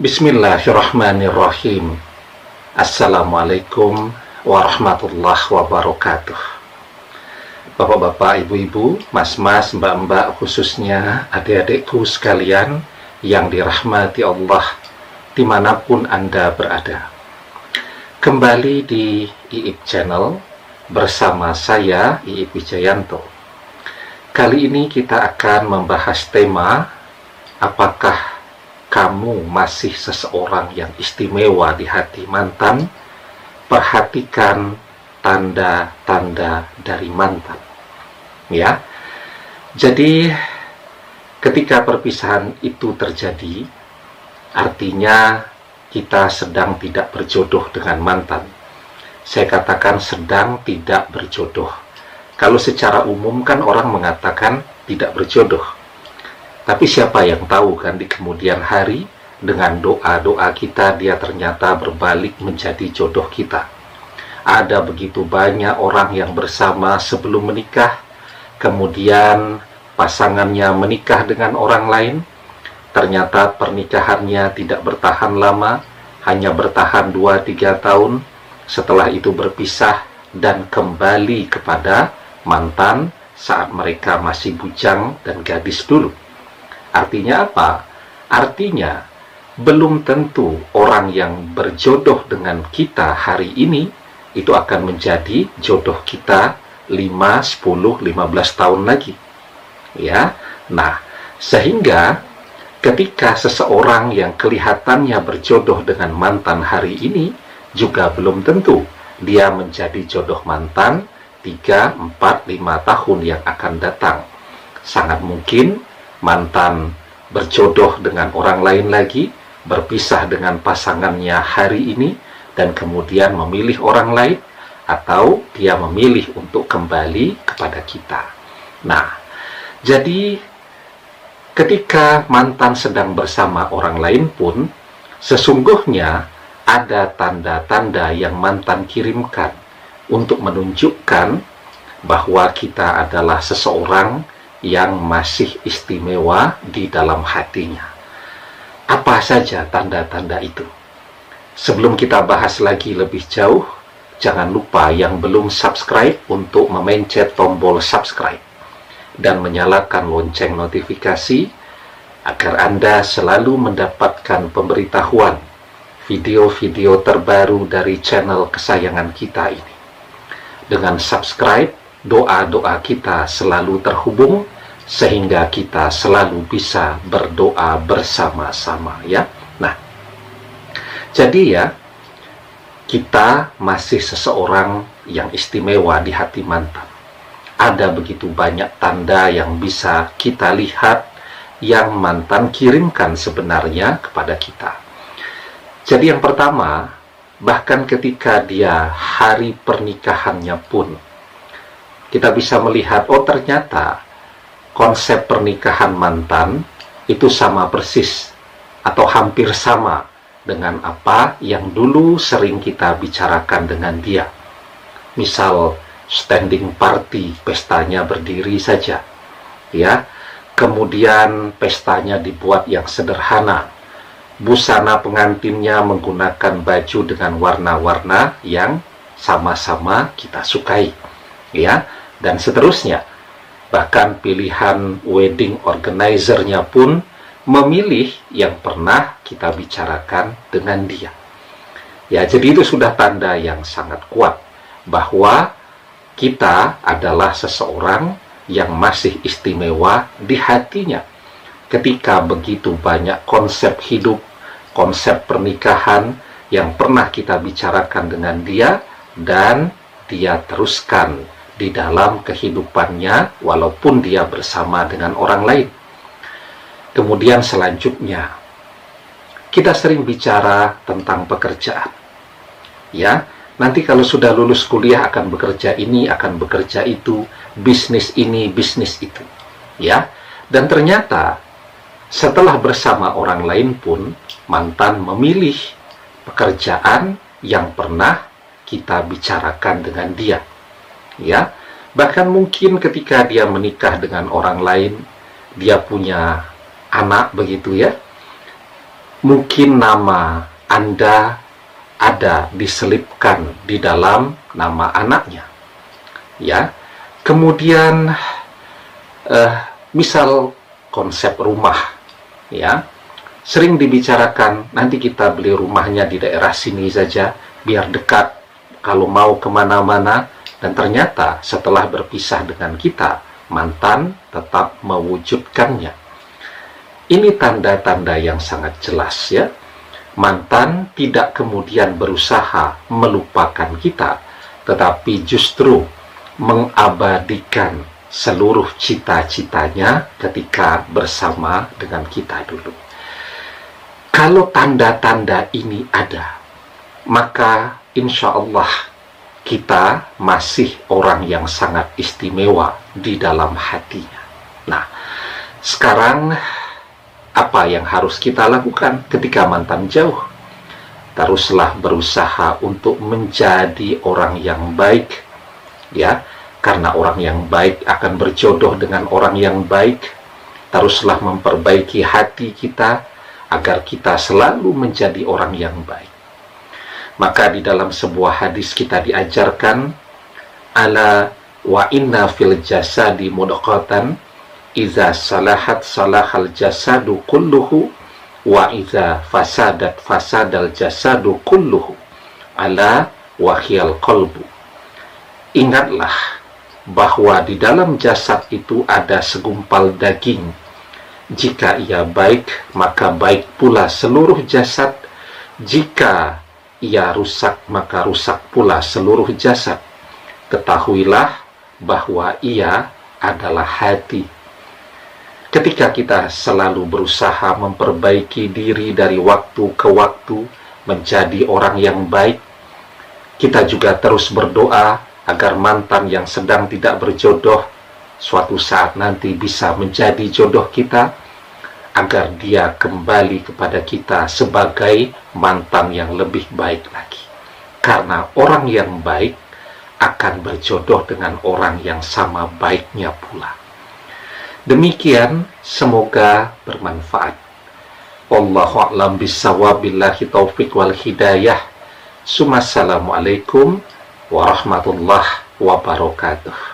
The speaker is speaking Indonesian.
Bismillahirrahmanirrahim. Assalamualaikum warahmatullahi wabarakatuh. Bapak-bapak, ibu-ibu, mas-mas, mbak-mbak, khususnya adik-adikku sekalian yang dirahmati Allah dimanapun Anda berada. Kembali di IIP Channel bersama saya, IIP Wijayanto. Kali ini kita akan membahas tema, apakah kamu masih seseorang yang istimewa di hati mantan? Perhatikan tanda-tanda dari mantan. Ya. Jadi ketika perpisahan itu terjadi, artinya kita sedang tidak berjodoh dengan mantan. Saya katakan sedang tidak berjodoh. Kalau secara umum kan orang mengatakan tidak berjodoh. Tapi siapa yang tahu kan di kemudian hari dengan doa-doa kita dia ternyata berbalik menjadi jodoh kita. Ada begitu banyak orang yang bersama sebelum menikah, kemudian pasangannya menikah dengan orang lain, ternyata pernikahannya tidak bertahan lama, hanya bertahan 2-3 tahun, setelah itu berpisah dan kembali kepada mantan saat mereka masih bujang dan gadis dulu. Artinya apa? Artinya belum tentu orang yang berjodoh dengan kita hari ini itu akan menjadi jodoh kita 5, 10, 15 tahun lagi. Ya. Nah, sehingga ketika seseorang yang kelihatannya berjodoh dengan mantan hari ini juga belum tentu dia menjadi jodoh mantan 3, 4, 5 tahun yang akan datang. Sangat mungkin mantan berjodoh dengan orang lain lagi, berpisah dengan pasangannya hari ini, dan kemudian memilih orang lain, atau dia memilih untuk kembali kepada kita. Nah, jadi ketika mantan sedang bersama orang lain pun, sesungguhnya ada tanda-tanda yang mantan kirimkan untuk menunjukkan bahwa kita adalah seseorang yang masih istimewa di dalam hatinya. Apa saja tanda-tanda itu? Sebelum kita bahas lagi lebih jauh, jangan lupa yang belum subscribe untuk memencet tombol subscribe dan menyalakan lonceng notifikasi agar Anda selalu mendapatkan pemberitahuan video-video terbaru dari channel kesayangan kita ini. Dengan subscribe, doa-doa kita selalu terhubung sehingga kita selalu bisa berdoa bersama-sama, ya. Nah, jadi ya, kita masih seseorang yang istimewa di hati mantan. Ada begitu banyak tanda yang bisa kita lihat yang mantan kirimkan sebenarnya kepada kita. Jadi yang pertama, bahkan ketika dia hari pernikahannya pun, kita bisa melihat, oh ternyata konsep pernikahan mantan itu sama persis atau hampir sama dengan apa yang dulu sering kita bicarakan dengan dia. Misal standing party, pestanya berdiri saja, ya. Kemudian pestanya dibuat yang sederhana. Busana pengantinnya menggunakan baju dengan warna-warna yang sama-sama kita sukai, ya, dan seterusnya. Bahkan pilihan wedding organizer-nya pun memilih yang pernah kita bicarakan dengan dia. Ya, jadi itu sudah tanda yang sangat kuat bahwa kita adalah seseorang yang masih istimewa di hatinya. Ketika begitu banyak konsep hidup, konsep pernikahan yang pernah kita bicarakan dengan dia dan dia teruskan di dalam kehidupannya walaupun dia bersama dengan orang lain. Kemudian selanjutnya, kita sering bicara tentang pekerjaan. Ya, nanti kalau sudah lulus kuliah akan bekerja ini, akan bekerja itu, bisnis ini, bisnis itu. Ya, dan ternyata setelah bersama orang lain pun mantan memilih pekerjaan yang pernah kita bicarakan dengan dia. Ya, bahkan mungkin ketika dia menikah dengan orang lain, dia punya anak begitu ya, mungkin nama Anda ada diselipkan di dalam nama anaknya, ya. Kemudian misal konsep rumah, ya, sering dibicarakan, nanti kita beli rumahnya di daerah sini saja biar dekat kalau mau kemana-mana. Dan ternyata setelah berpisah dengan kita, mantan tetap mewujudkannya. Ini tanda-tanda yang sangat jelas, ya. Mantan tidak kemudian berusaha melupakan kita, tetapi justru mengabadikan seluruh cita-citanya ketika bersama dengan kita dulu. Kalau tanda-tanda ini ada, maka insya Allah kita masih orang yang sangat istimewa di dalam hatinya. Nah, sekarang apa yang harus kita lakukan ketika mantan jauh? Teruslah berusaha untuk menjadi orang yang baik, ya, karena orang yang baik akan berjodoh dengan orang yang baik. Teruslah memperbaiki hati kita agar kita selalu menjadi orang yang baik. Maka di dalam sebuah hadis kita diajarkan, ala wa inna fil jasadi mudghatan iza salahat salahal jasadu kulluhu wa iza fasadat fasadal jasadu kulluhu ala wahyal qalbu. Ingatlah bahwa di dalam jasad itu ada segumpal daging. Jika ia baik, maka baik pula seluruh jasad. Jika ia rusak, maka rusak pula seluruh jasad. Ketahuilah bahwa ia adalah hati. Ketika kita selalu berusaha memperbaiki diri dari waktu ke waktu menjadi orang yang baik, kita juga terus berdoa agar mantan yang sedang tidak berjodoh suatu saat nanti bisa menjadi jodoh kita, agar dia kembali kepada kita sebagai mantan yang lebih baik lagi. Karena orang yang baik akan berjodoh dengan orang yang sama baiknya pula. Demikian, semoga bermanfaat. Wallahu a'lam bishawab, billahi taufiq wal hidayah. Assalamualaikum warahmatullahi wabarakatuh.